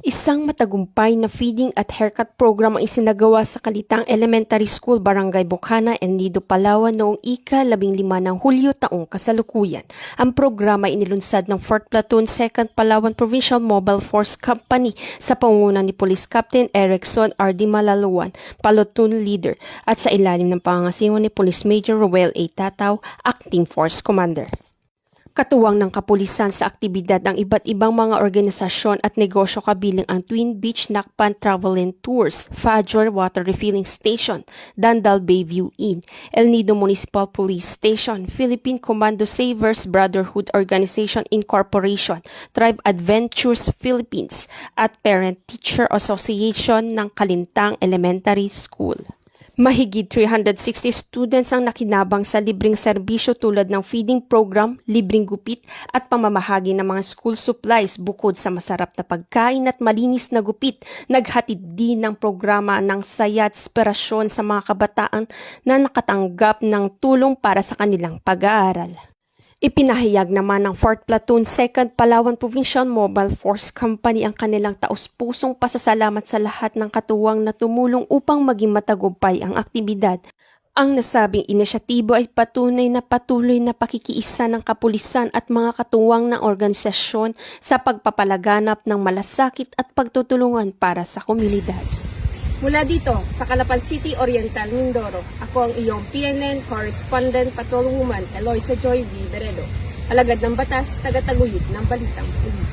Isang matagumpay na feeding at haircut program ang isinagawa sa Kalitang Elementary School, Barangay Bukana, Ennido, Palawan noong ika-15 ng Hulyo taong kasalukuyan. Ang programa ay inilunsad ng 4th Platoon 2nd Palawan Provincial Mobile Force Company sa pangunguna ni Police Captain Erickson R.D. Malaluan, Platoon Leader, at sa ilalim ng pangangasiwa ni Police Major Roel A. Tataw, Acting Force Commander. Katuwang ng kapulisan sa aktibidad ng iba't ibang mga organisasyon at negosyo kabilang ang Twin Beach Nakpan Travel and Tours, Fajor Water Refilling Station, Dandal Bayview Inn, El Nido Municipal Police Station, Philippine Commando Savers Brotherhood Organization Incorporation, Tribe Adventures Philippines, at Parent Teacher Association ng Kalintang Elementary School. Mahigit 360 students ang nakinabang sa libreng serbisyo tulad ng feeding program, libreng gupit at pamamahagi ng mga school supplies bukod sa masarap na pagkain at malinis na gupit. Naghatid din ng programa ng saya at inspirasyon sa mga kabataan na nakatanggap ng tulong para sa kanilang pag-aaral. Ipinahayag naman ng 4th Platoon 2nd Palawan Provincial Mobile Force Company ang kanilang taus-pusong pasasalamat sa lahat ng katuwang na tumulong upang maging matagumpay ang aktibidad. Ang nasabing inisyatibo ay patuloy na pakikiisa ng kapulisan at mga katuwang ng organisasyon sa pagpapalaganap ng malasakit at pagtutulungan para sa komunidad. Mula dito sa Calapan City, Oriental, Mindoro, ako ang iyong PNN Correspondent Patrolwoman Eloisa Joy V. Beredo, alagad ng batas, tagataguyod ng Balitang Pulis.